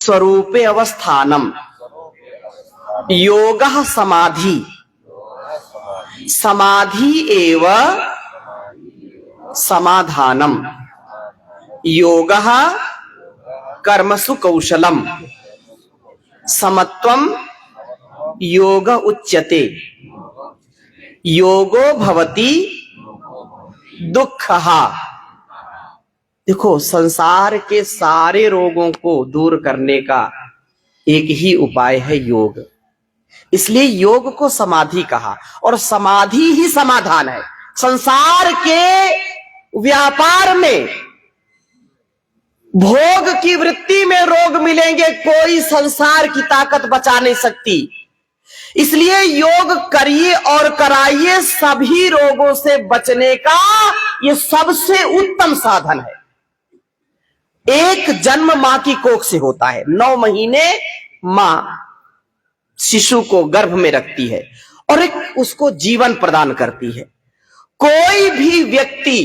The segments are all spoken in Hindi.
स्वरूपे अवस्थानम योगः समाधि समाधि एव समाधानम योगः कर्मसु कौशलम समत्वम योग उच्यते योगो भवति दुःखः। देखो, संसार के सारे रोगों को दूर करने का एक ही उपाय है योग। इसलिए योग को समाधि कहा, और समाधि ही समाधान है। संसार के व्यापार में भोग की वृत्ति में रोग मिलेंगे, कोई संसार की ताकत बचा नहीं सकती। इसलिए योग करिए और कराइए, सभी रोगों से बचने का यह सबसे उत्तम साधन है। एक जन्म मां की कोख से होता है, 9 महीने मां शिशु को गर्भ में रखती है और एक उसको जीवन प्रदान करती है। कोई भी व्यक्ति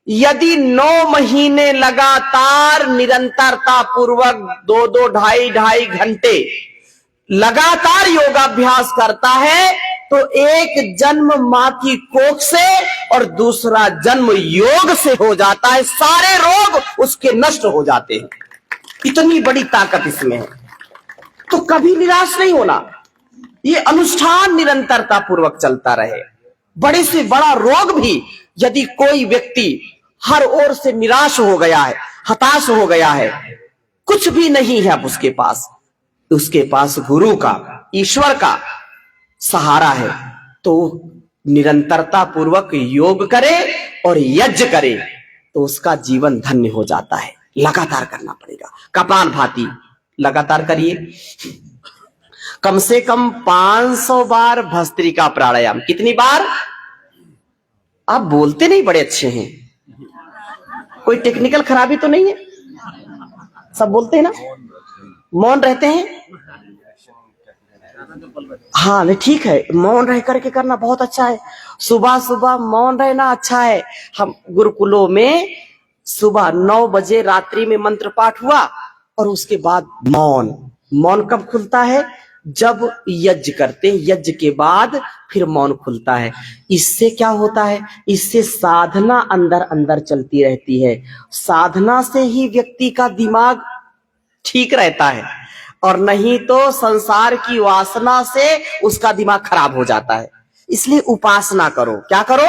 यदि 9 महीने लगातार निरंतरता पूर्वक 2-2, 2.5 घंटे लगातार योगाभ्यास करता है, तो एक जन्म मां की कोख से और दूसरा जन्म योग से हो जाता है। सारे रोग उसके नष्ट हो जाते हैं। इतनी बड़ी ताकत इसमें है। तो कभी निराश नहीं होना, ये अनुष्ठान निरंतरता पूर्वक चलता रहे। बड़े से बड़ा रोग भी यदि कोई व्यक्ति हर ओर से निराश हो गया है, हताश हो गया है, कुछ भी नहीं है अब उसके पास गुरु का, ईश्वर का सहारा है, तो निरंतरता पूर्वक योग करे और यज्ञ करे तो उसका जीवन धन्य हो जाता है। लगातार करना पड़ेगा, कपालभाति लगातार करिए, कम से कम 500 बार भस्त्रिका प्राणायाम। कितनी बार? आप बोलते नहीं, बड़े अच्छे हैं, कोई टेक्निकल खराबी तो नहीं है? सब बोलते हैं ना, मौन रहते हैं। हाँ नहीं, ठीक है, मौन रह करके करना बहुत अच्छा है। सुबह सुबह मौन रहना अच्छा है। हम गुरुकुलों में सुबह 9 बजे रात्रि में मंत्र पाठ हुआ और उसके बाद मौन कब खुलता है? जब यज्ञ करते हैं, यज्ञ के बाद फिर मौन खुलता है। इससे क्या होता है? इससे साधना अंदर अंदर चलती रहती है। साधना से ही व्यक्ति का दिमाग ठीक रहता है, और नहीं तो संसार की वासना से उसका दिमाग खराब हो जाता है। इसलिए उपासना करो। क्या करो?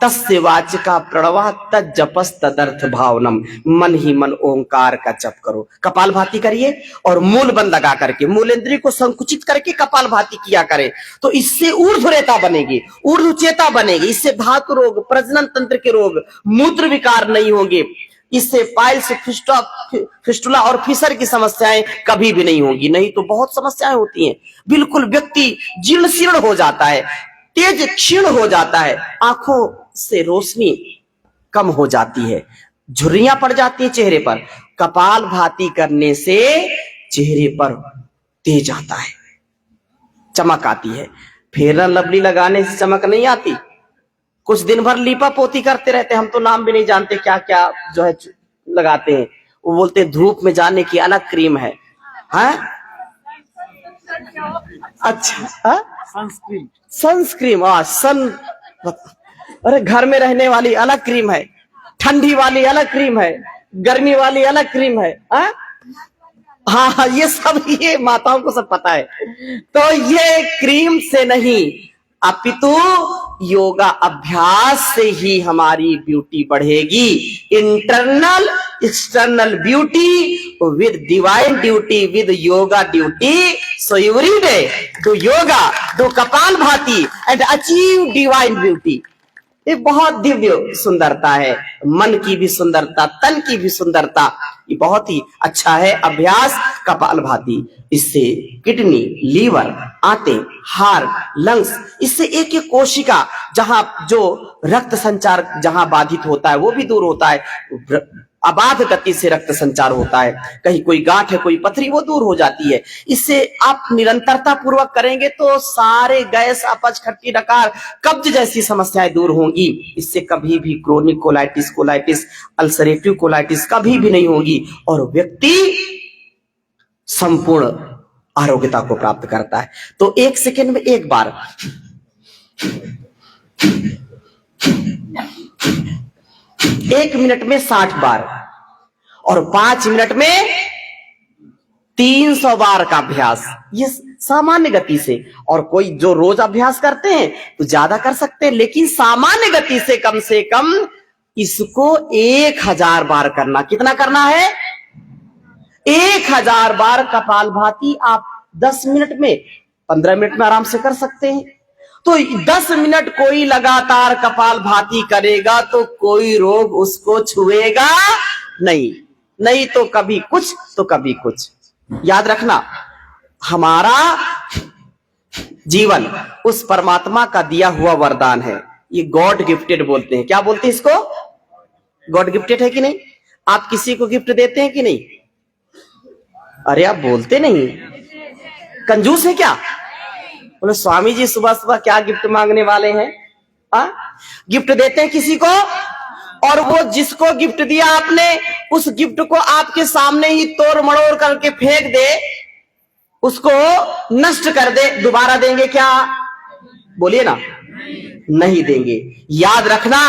तस्य वाचिका प्रणवा तज्जपस तदर्थ भावनम। मन ही मन ओंकार का जप करो। कपालभाति करिए और मूल बंद लगा करके मूलेंद्रिय को संकुचित करके कपालभाति किया करें, तो इससे ऊर्ध्वरेता बनेगी, ऊर्ध्वचेता बनेगी। इससे धातु रोग, प्रजनन तंत्र के रोग, मूत्र विकार नहीं होंगे। इससे पाइल्स, फिस्टुला और फिशर की समस्याएं कभी भी नहीं होगी। नहीं तो बहुत समस्याएं होती हैं। बिल्कुल व्यक्ति जीर्ण शीर्ण हो जाता है, तेज क्षीण हो जाता है, आंखों से रोशनी कम हो जाती है, झुर्रियां पड़ जाती है चेहरे पर। कपालभाति करने से चेहरे पर तेज आता है, चमक आती है। फेयर लवली लगाने से चमक नहीं आती। कुछ दिन भर लीपा पोती करते रहते, हम तो नाम भी नहीं जानते क्या क्या जो है लगाते हैं। वो बोलते हैं धूप में जाने की अलग क्रीम है। हाँ अच्छा, सनस्क्रीन। अरे घर में रहने वाली अलग क्रीम है, ठंडी वाली अलग क्रीम है, गर्मी वाली अलग क्रीम है। हाँ, ये सब ये माताओं को सब पता है। तो ये क्रीम से नहीं, अपितु योगा अभ्यास से ही हमारी ब्यूटी बढ़ेगी। Internal external beauty with divine duty with yoga duty. So every day do yoga, do kapalbhati and achieve divine beauty. ये बहुत दिव्य सुंदरता है, मन की भी सुंदरता, तन की भी सुंदरता। ये बहुत ही अच्छा है अभ्यास कपालभाति। इससे किडनी, लीवर, आंतें, हार्ट, लंग्स, इससे एक एक कोशिका जहां जो रक्त संचार जहां बाधित होता है वो भी दूर होता है। अबाध गति से रक्त संचार होता है। कहीं कोई गांठ है, कोई पथरी, वो दूर हो जाती है। इससे आप निरंतरता पूर्वक करेंगे तो सारे गैस, अपच, खट्टी डकार, कब्ज जैसी समस्याएं दूर होंगी। इससे कभी भी क्रोनिक कोलाइटिस, अल्सरेटिव कोलाइटिस कभी भी नहीं होगी। और व्यक्ति संपूर्ण आरोग्यता को प्राप्त करता है। तो 1 सेकंड में एक बार, 1 मिनट में 60 बार और 5 मिनट में 300 बार का अभ्यास, ये सामान्य गति से। और कोई जो रोज अभ्यास करते हैं तो ज्यादा कर सकते हैं, लेकिन सामान्य गति से कम इसको 1000 बार करना। कितना करना है? 1000 बार कपालभाति आप 10 मिनट में, 15 मिनट में आराम से कर सकते हैं। तो 10 मिनट कोई लगातार कपालभाति करेगा तो कोई रोग उसको छुएगा नहीं, नहीं तो कभी कुछ तो कभी कुछ। याद रखना, हमारा जीवन उस परमात्मा का दिया हुआ वरदान है। ये गॉड गिफ्टेड बोलते हैं। क्या बोलते हैं इसको? गॉड गिफ्टेड है कि नहीं? आप किसी को गिफ्ट देते हैं कि नहीं? अरे आप बोलते नहीं, कंजूस है क्या? बोले स्वामी जी सुबह सुबह क्या गिफ्ट मांगने वाले हैं? गिफ्ट देते हैं किसी को, और वो जिसको गिफ्ट दिया आपने, उस गिफ्ट को आपके सामने ही तोड़ मड़ोड़ करके फेंक दे, उसको नष्ट कर दे, दोबारा देंगे क्या? बोलिए ना, नहीं देंगे। याद रखना,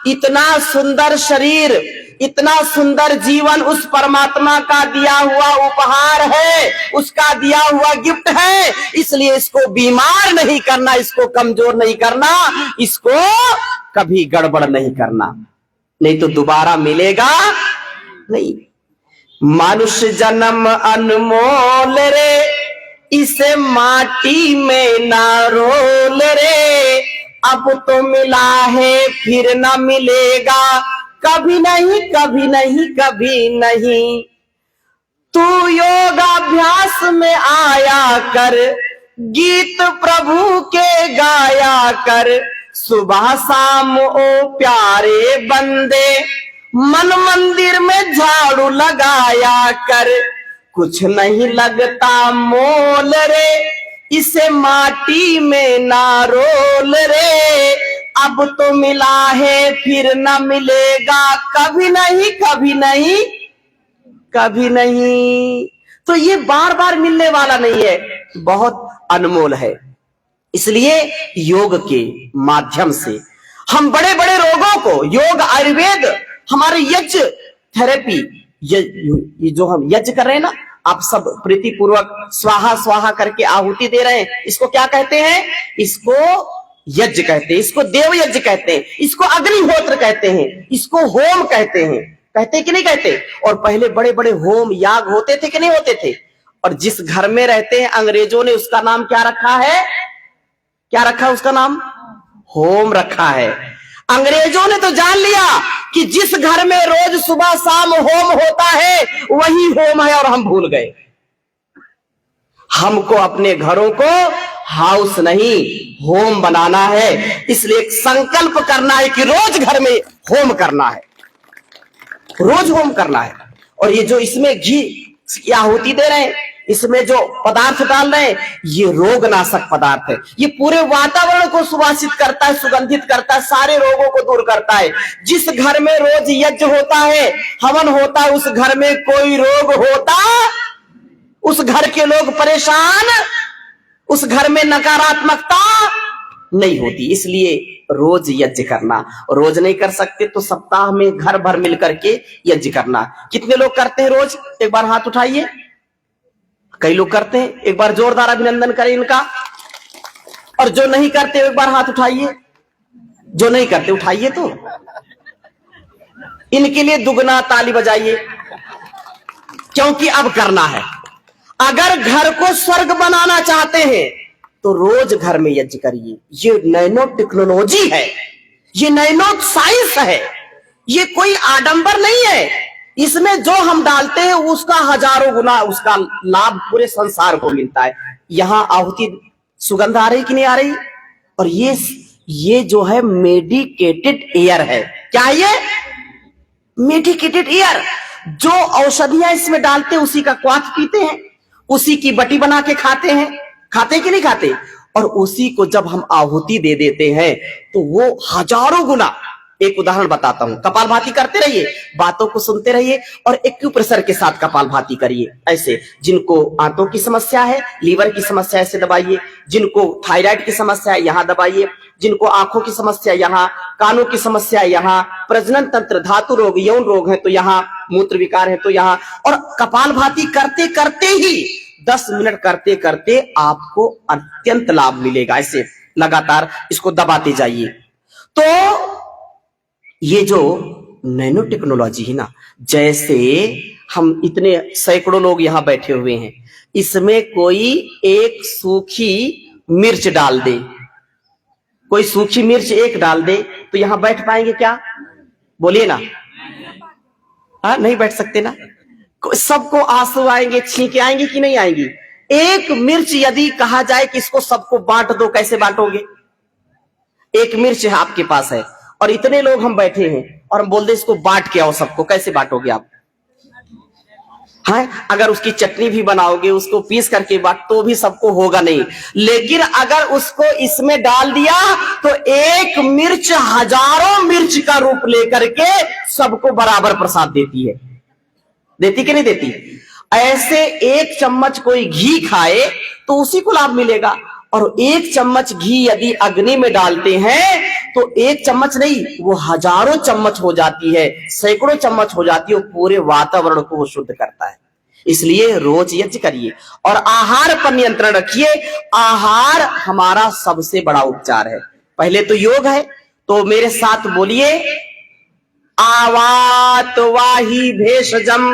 इतना सुंदर शरीर, इतना सुंदर जीवन उस परमात्मा का दिया हुआ उपहार है, उसका दिया हुआ गिफ्ट है। इसलिए इसको बीमार नहीं करना, इसको कमजोर नहीं करना, इसको कभी गड़बड़ नहीं करना, नहीं तो दोबारा मिलेगा नहीं। मनुष्य जन्म अनमोल रे, इसे माटी में ना रोल रे। अब तो मिला है फिर ना मिलेगा, कभी नहीं कभी नहीं कभी नहीं। तू योगाभ्यास में आया कर, गीत प्रभु के गाया कर। सुबह शाम ओ प्यारे बंदे, मन मंदिर में झाड़ू लगाया कर। कुछ नहीं लगता मोल रे, इसे माटी में ना रोल रे। अब तो मिला है फिर न मिलेगा, कभी नहीं कभी नहीं कभी नहीं। तो ये बार बार मिलने वाला नहीं है, बहुत अनमोल है। इसलिए योग के माध्यम से हम बड़े बड़े रोगों को, योग आयुर्वेद, हमारे यज्ञ थेरेपी, ये जो हम यज्ञ कर रहे हैं ना, आप सब प्रीति पूर्वक स्वाहा स्वाहा करके आहुति दे रहे हैं, इसको क्या कहते हैं? इसको यज्ञ कहते हैं, इसको देव यज्ञ कहते हैं, इसको अग्निहोत्र कहते हैं, इसको होम कहते हैं। कहते हैं कि नहीं कहते? और पहले बड़े बड़े होम याग होते थे कि नहीं होते थे? और जिस घर में रहते हैं अंग्रेजों ने उसका नाम क्या रखा है? क्या रखा है उसका नाम? होम रखा है। अंग्रेजों ने तो जान लिया कि जिस घर में रोज सुबह शाम होम होता है वही होम है, और हम भूल गए। हमको अपने घरों को हाउस नहीं होम बनाना है। इसलिए एक संकल्प करना है कि रोज घर में होम करना है, रोज होम करना है। और ये जो इसमें घी की आहुति दे रहे हैं, इसमें जो पदार्थ डाल रहे हैं, ये रोगनाशक पदार्थ है। ये पूरे वातावरण को सुवासित करता है, सुगंधित करता है, सारे रोगों को दूर करता है। जिस घर में रोज यज्ञ होता है, हवन होता है, उस घर में कोई रोग होता, उस घर के लोग परेशान, उस घर में नकारात्मकता नहीं होती। इसलिए रोज यज्ञ करना। रोज नहीं कर सकते तो सप्ताह में घर भर मिलकर के यज्ञ करना। कितने लोग करते हैं रोज? एक बार हाथ उठाइए। कई लोग करते हैं, एक बार जोरदार अभिनंदन करें इनका। और जो नहीं करते एक बार हाथ उठाइए। जो नहीं करते उठाइए, तो इनके लिए दुगना ताली बजाइए, क्योंकि अब करना है। अगर घर को स्वर्ग बनाना चाहते हैं तो रोज घर में यज्ञ करिए। ये नैनो टेक्नोलॉजी है, ये नैनो साइंस है, ये कोई आडंबर नहीं है। इसमें जो हम डालते हैं उसका हजारों गुना उसका लाभ पूरे संसार को मिलता है। यहां आहुति सुगंध आ रही कि नहीं आ रही? और ये जो है मेडिकेटेड एयर है। क्या है ये? Medicated air. जो औषधियां इसमें डालते हैं उसी का क्वाथ पीते हैं, उसी की बटी बना के खाते हैं। खाते कि नहीं खाते? और उसी को जब हम आहुति दे देते हैं तो वो हजारों गुना एक उदाहरण बताता हूं। कपालभाति करते रहिए, बातों को सुनते रहिए और एक्यूप्रेशर के साथ कपालभाति करिए। ऐसे जिनको आंतों की समस्या है, लीवर की समस्या ऐसे दबाइए, जिनको थायराइड की समस्या है यहां दबाइए, जिनको आंखों की समस्या यहां, कानों की समस्या यहां, प्रजनन तंत्र, धातु रोग, यौन रोग है तो यहां, मूत्र विकार है तो यहां। और कपालभाति करते करते ही 10 मिनट करते करते आपको अत्यंत लाभ मिलेगा। ऐसे लगातार इसको दबाते जाइए। तो ये जो नैनो टेक्नोलॉजी है ना, जैसे हम इतने सैकड़ों लोग यहां बैठे हुए हैं, इसमें कोई एक सूखी मिर्च डाल दे, कोई सूखी मिर्च एक डाल दे तो यहां बैठ पाएंगे क्या? बोलिए ना। हाँ, नहीं बैठ सकते ना। सबको आंसू आएंगे, छींके आएंगी कि नहीं आएंगी? एक मिर्च यदि कहा जाए कि इसको सबको बांट दो, कैसे बांटोगे? एक मिर्च है आपके पास है और इतने लोग हम बैठे हैं और हम बोल दे इसको बांट के आओ सबको, कैसे बांटोगे आप? हाँ, अगर उसकी चटनी भी बनाओगे, उसको पीस करके बांट तो भी सबको होगा नहीं। लेकिन अगर उसको इसमें डाल दिया तो एक मिर्च हजारों मिर्च का रूप लेकर के सबको बराबर प्रसाद देती है। देती कि नहीं देती? ऐसे एक चम्मच कोई घी खाए तो उसी को लाभ मिलेगा। और एक चम्मच घी यदि अग्नि में डालते हैं तो एक चम्मच नहीं, वो हजारों चम्मच हो जाती है, सैकड़ों चम्मच हो जाती है, वो पूरे वातावरण को वो शुद्ध करता है। इसलिए रोज यज्ञ करिए और आहार पर नियंत्रण रखिए। आहार हमारा सबसे बड़ा उपचार है। पहले तो योग है, तो मेरे साथ बोलिए, आवात वाही भेषजम,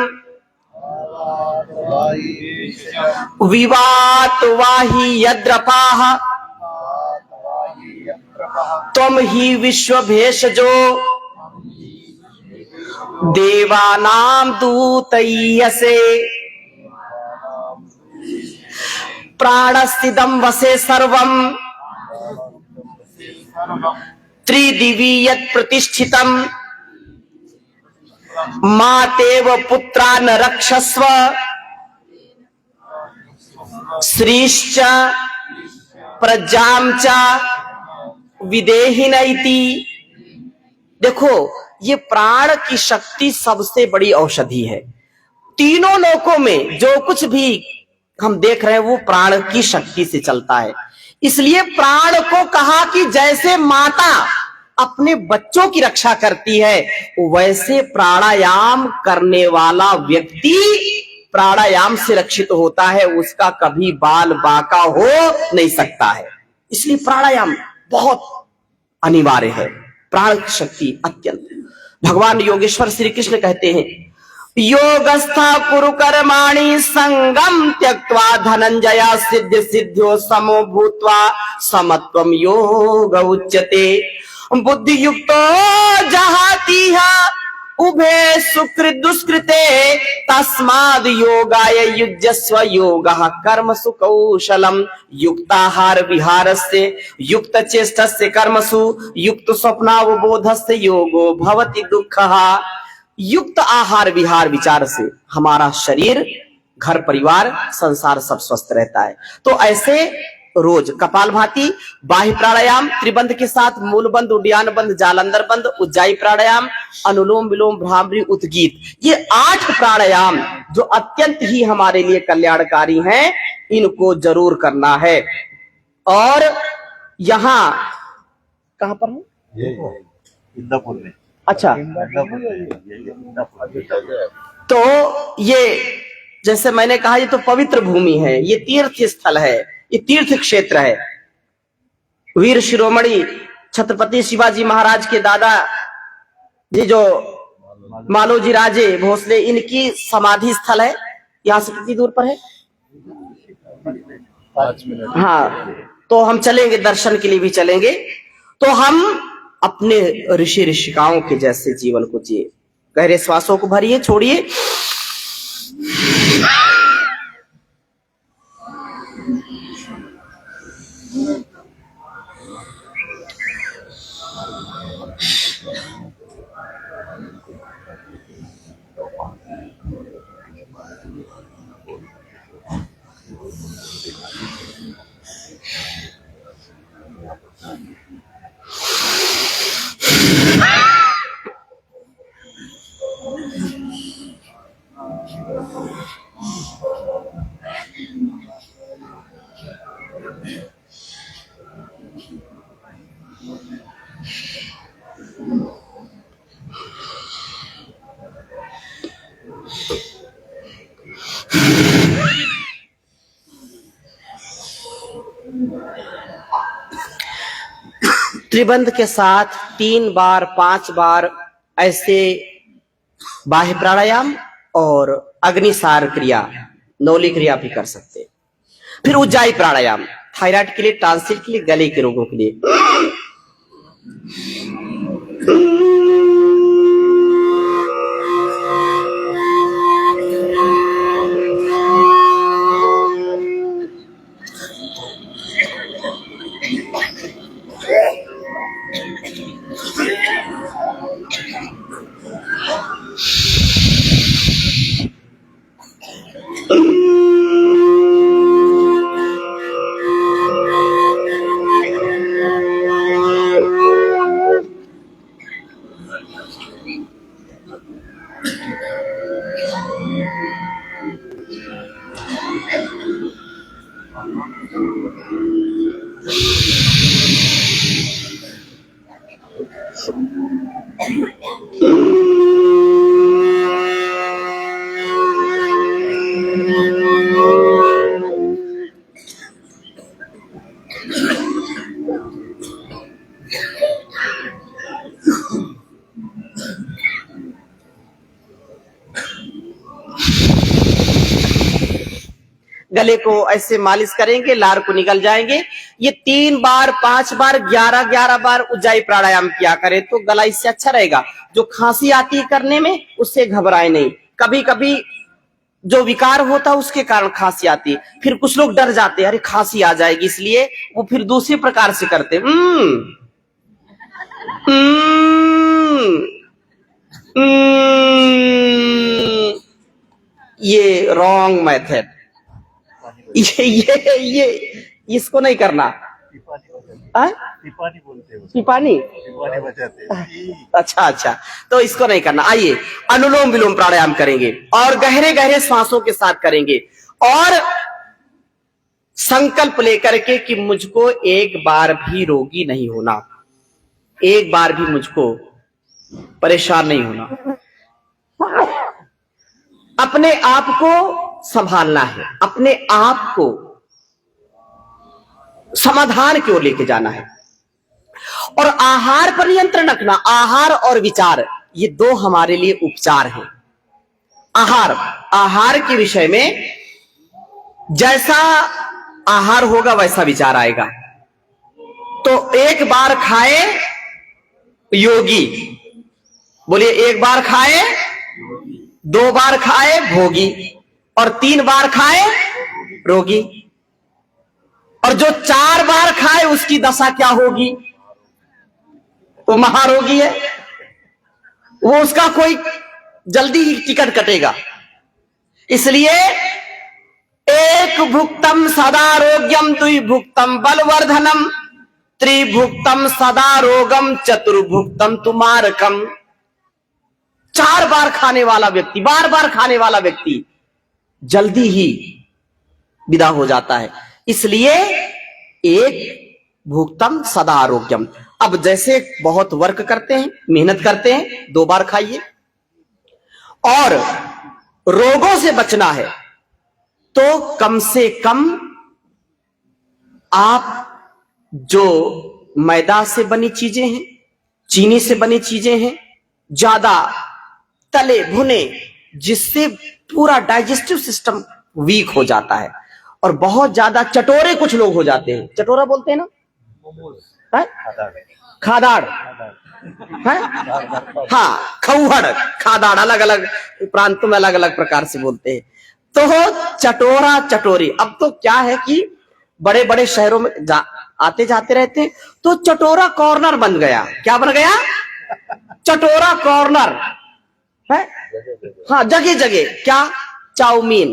विवात वाही यद्रपाः, त्वं हि विश्व भेषजो देवानां दूतयसे, प्राणस्थितं वसे सर्वं त्रिदिवि यत् प्रतिष्ठितं, मातेव पुत्रान् रक्षस्व, श्रीश्च प्रजां च विदेहिनैति। देखो, ये प्राण की शक्ति सबसे बड़ी औषधि है। तीनों लोकों में जो कुछ भी हम देख रहे हैं वो प्राण की शक्ति से चलता है। इसलिए प्राण को कहा कि जैसे माता अपने बच्चों की रक्षा करती है, वैसे प्राणायाम करने वाला व्यक्ति प्राणायाम से रक्षित होता है, उसका कभी बाल बांका हो नहीं सकता है। इसलिए प्राणायाम बहुत अनिवार्य है। प्राण शक्ति अत्यंत। भगवान योगेश्वर श्री कृष्ण कहते हैं, योगस्था कुरु कर्माणि संगम त्यक्त्वा धनंजय सिद्ध सिद्ध्यो समो भूत्वा समत्वम योग उच्यते, बुद्धि युक्तो जहाति उभे सुकृत दुष्कृते, तस्माद् योगाय युज्यस्व, योगः कर्मसु कौशलम, युक्ताहार विहारस्य युक्त चेष्टस्य कर्मसु, युक्त स्वप्नावबोधस्य योगो भवति दुःखः। युक्त आहार विहार विचार से हमारा शरीर, घर परिवार, संसार सब स्वस्थ रहता है। तो ऐसे रोज कपालभाति, बाह्य प्राणायाम त्रिबंध के साथ मूल बंध, उड्डयन बंध, जालंधर बंध, उज्जाई प्राणायाम, अनुलोम विलोम, भ्रामरी, उद्गीत, ये 8 प्राणायाम जो अत्यंत ही हमारे लिए कल्याणकारी हैं, इनको जरूर करना है। और यहां कहां पर हूं? इंदापुर में। अच्छा, तो ये जैसे मैंने कहा, ये तो पवित्र भूमि है, ये तीर्थ स्थल है, ये तीर्थ क्षेत्र है। वीर शिरोमणि छत्रपति शिवाजी महाराज के दादा जी जो मालोजी राजे भोसले, इनकी समाधि स्थल है। यहां से कितनी दूर पर है? 5 मिनट। हाँ, तो हम चलेंगे, दर्शन के लिए भी चलेंगे। तो हम अपने ऋषि ऋषिकाओं के जैसे जीवन को जिए। गहरे श्वासों को भरिए, छोड़िए। त्रिबंध के साथ 3 बार 5 बार ऐसे बाह्य प्राणायाम और अग्निसार क्रिया, नौली क्रिया भी कर सकते हैं। फिर उज्जाई प्राणायाम थायराइड के लिए, टांसिल के लिए, गले के रोगों के लिए। गले को ऐसे मालिश करेंगे, लार को निकल जाएंगे। ये 3 बार 5 बार 11 बार उज्जाई प्राणायाम किया करें तो गला इससे अच्छा रहेगा। जो खांसी आती है करने में, उससे घबराए नहीं। कभी कभी जो विकार होता है उसके कारण खांसी आती है, फिर कुछ लोग डर जाते हैं, अरे खांसी आ जाएगी, इसलिए वो फिर दूसरे प्रकार से करते। ये रॉन्ग मेथड, ये इसको नहीं करना। पिपानी बोलते हैं, पिपानी बजाते हैं। अच्छा, तो इसको नहीं करना। आइए अनुलोम विलोम प्राणायाम करेंगे और गहरे गहरे सांसों के साथ करेंगे और संकल्प लेकर के कि मुझको एक बार भी रोगी नहीं होना, एक बार भी मुझको परेशान नहीं होना। अपने आप को संभालना है, अपने आप को समाधान की ओर लेके जाना है और आहार पर नियंत्रण रखना। आहार और विचार, ये 2 हमारे लिए उपचार हैं। आहार के विषय में जैसा आहार होगा वैसा विचार आएगा। तो एक बार खाए योगी, बोलिए, एक बार खाए, 2 बार खाए भोगी और 3 बार खाए रोगी। और जो 4 बार खाए उसकी दशा क्या होगी? वो महारोगी है, वो उसका कोई जल्दी ही टिकट कटेगा। इसलिए एक भुक्तम सदारोग्यम, द्विभुक्तम बलवर्धनम, त्रिभुक्तम सदा रोगम, चतुर्भुक्तम तुमारकम। 4 बार खाने वाला व्यक्ति, बार बार खाने वाला व्यक्ति जल्दी ही विदा हो जाता है। इसलिए एक भुक्तम सदा आरोग्यम। अब जैसे बहुत वर्क करते हैं, मेहनत करते हैं, 2 बार खाइए। और रोगों से बचना है तो कम से कम आप जो मैदा से बनी चीजें हैं, चीनी से बनी चीजें हैं, ज्यादा तले भुने, जिससे पूरा डाइजेस्टिव सिस्टम वीक हो जाता है। और बहुत ज्यादा चटोरे कुछ लोग हो जाते हैं, चटोरा बोलते हैं ना, खादाड़ है, हाँ, खौहड़, खादाड़, अलग अलग प्रांतों में अलग अलग प्रकार से बोलते हैं। तो चटोरा चटोरी, अब तो क्या है कि बड़े बड़े शहरों में आते जाते रहते हैं, तो चटोरा कॉर्नर बन गया। क्या बन गया? चटोरा कॉर्नर है। हाँ, जगह जगह क्या, चाउमीन,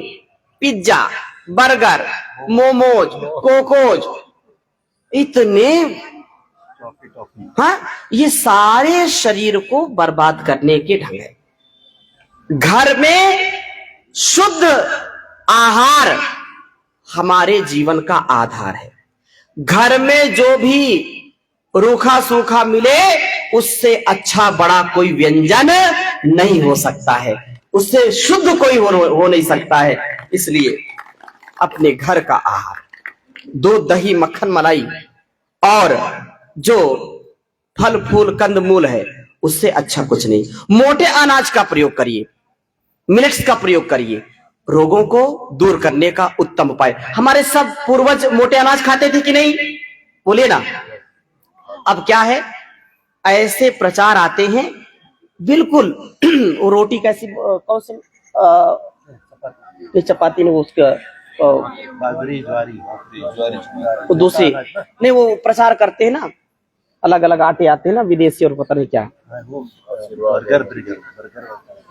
पिज्जा, बर्गर, मोमोज, कोकोज, इतने, हाँ, ये सारे शरीर को बर्बाद करने के ढंग है। घर में शुद्ध आहार हमारे जीवन का आधार है। घर में जो भी रूखा सूखा मिले उससे अच्छा बड़ा कोई व्यंजन नहीं हो सकता है, उससे शुद्ध कोई हो नहीं सकता है। इसलिए अपने घर का आहार, दूध दही मक्खन मलाई और जो फल फूल कंद मूल है, उससे अच्छा कुछ नहीं। मोटे अनाज का प्रयोग करिए, मिलेट्स का प्रयोग करिए, रोगों को दूर करने का उत्तम उपाय। हमारे सब पूर्वज मोटे अनाज खाते थे कि नहीं, बोलिए ना। अब क्या है, ऐसे प्रचार आते हैं बिल्कुल वो रोटी कैसी कौन सी ये चपाती ने उसका बाजरी ज्वारी वो दूसरी नहीं, वो प्रचार करते हैं ना, अलग अलग आटे आते हैं ना विदेशी और पता नहीं क्या। Burger burger.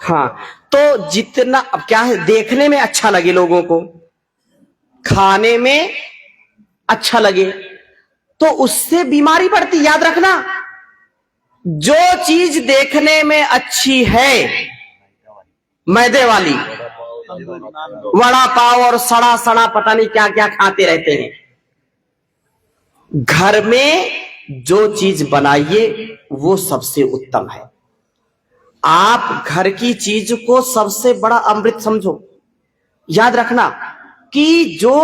हाँ, तो जितना अब क्या है, देखने में अच्छा लगे लोगों को, खाने में अच्छा लगे, तो उससे बीमारी बढ़ती। याद रखना, जो चीज देखने में अच्छी है, मैदे वाली वड़ा पाव और सड़ा सड़ा पता नहीं क्या क्या खाते रहते हैं। घर में जो चीज बनाइए वो सबसे उत्तम है। आप घर की चीज को सबसे बड़ा अमृत समझो। याद रखना कि जो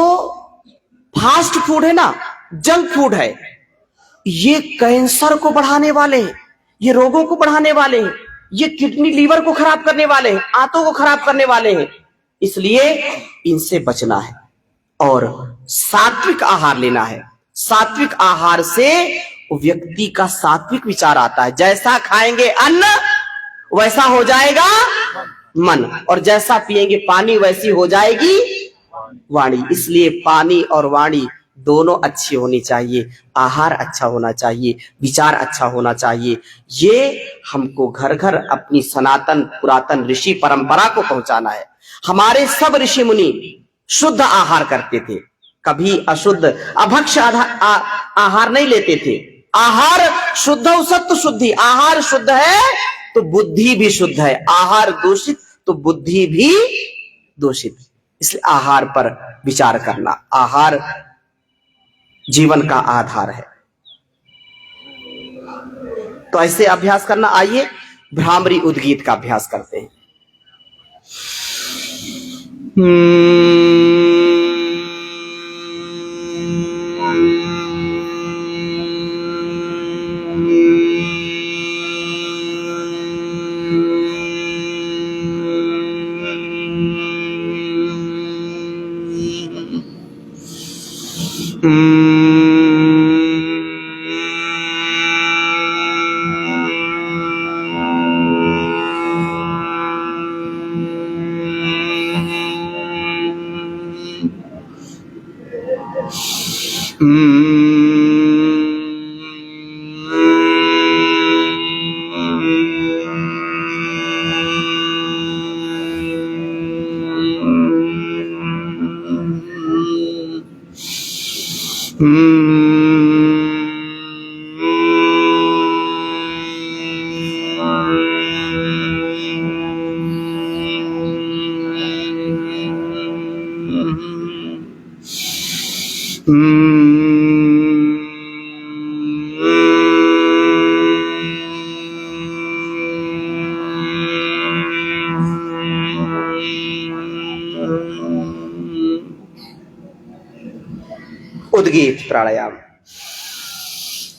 फास्ट फूड है ना, जंक फूड है, ये कैंसर को बढ़ाने वाले हैं, ये रोगों को बढ़ाने वाले हैं, ये किडनी लीवर को खराब करने वाले हैं, आंतों को खराब करने वाले हैं। इसलिए इनसे बचना है और सात्विक आहार लेना है। सात्विक आहार से व्यक्ति का सात्विक विचार आता है। जैसा खाएंगे अन्न वैसा हो जाएगा मन, और जैसा पिएंगे पानी वैसी हो जाएगी वाणी। इसलिए पानी और वाणी दोनों अच्छी होनी चाहिए, आहार अच्छा होना चाहिए, विचार अच्छा होना चाहिए। ये हमको घर घर अपनी सनातन पुरातन ऋषि परंपरा को पहुंचाना है। हमारे सब ऋषि मुनि शुद्ध आहार करते थे, कभी अशुद्ध अभक्ष आहार नहीं लेते थे। आहार शुद्ध सत्व शुद्धि, आहार शुद्ध है तो बुद्धि भी शुद्ध है, आहार दूषित तो बुद्धि भी दूषित। इसलिए आहार पर विचार करना, आहार जीवन का आधार है। तो ऐसे अभ्यास करना। आइए भ्रामरी उद्गीत का अभ्यास करते हैं। उद्गीत प्राणायाम।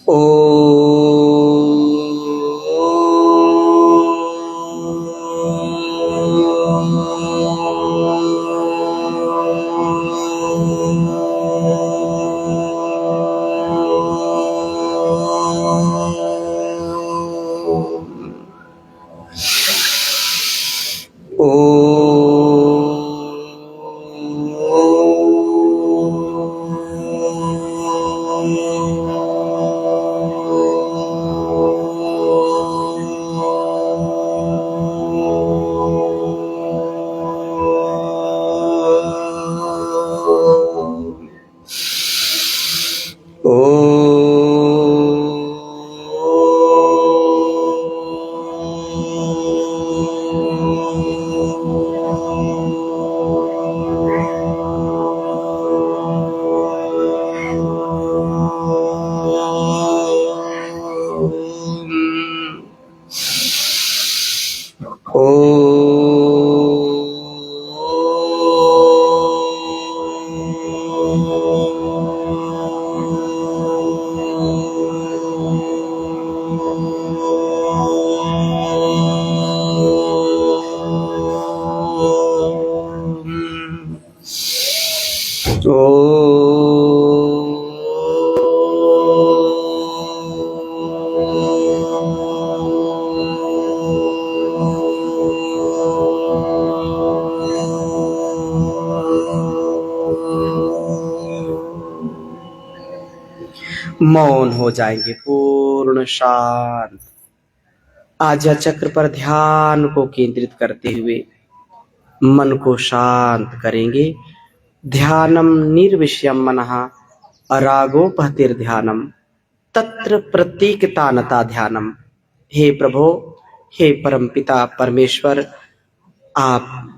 ओ मौन हो जाएंगे, पूर्ण शांत। आज्ञा चक्र पर ध्यान को केंद्रित करते हुए मन को शांत करेंगे। ध्यानम निर्विषयम मनः अरागोपहतिर्ध्यानम तत्र प्रतीकतानता ध्यानम। हे प्रभु, हे परमपिता परमेश्वर, आप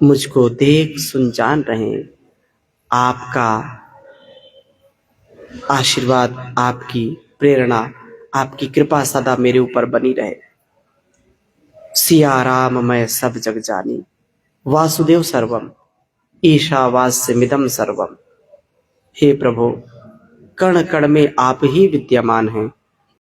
मुझको देख सुन जान रहे हैं। आपका आशीर्वाद, आपकी प्रेरणा, आपकी कृपा सदा मेरे ऊपर बनी रहे। सिया राम मैं सब जग जानी, वासुदेव सर्वम ईशावास्यमिदं सर्वम। हे प्रभु, कण कण में आप ही विद्यमान हैं।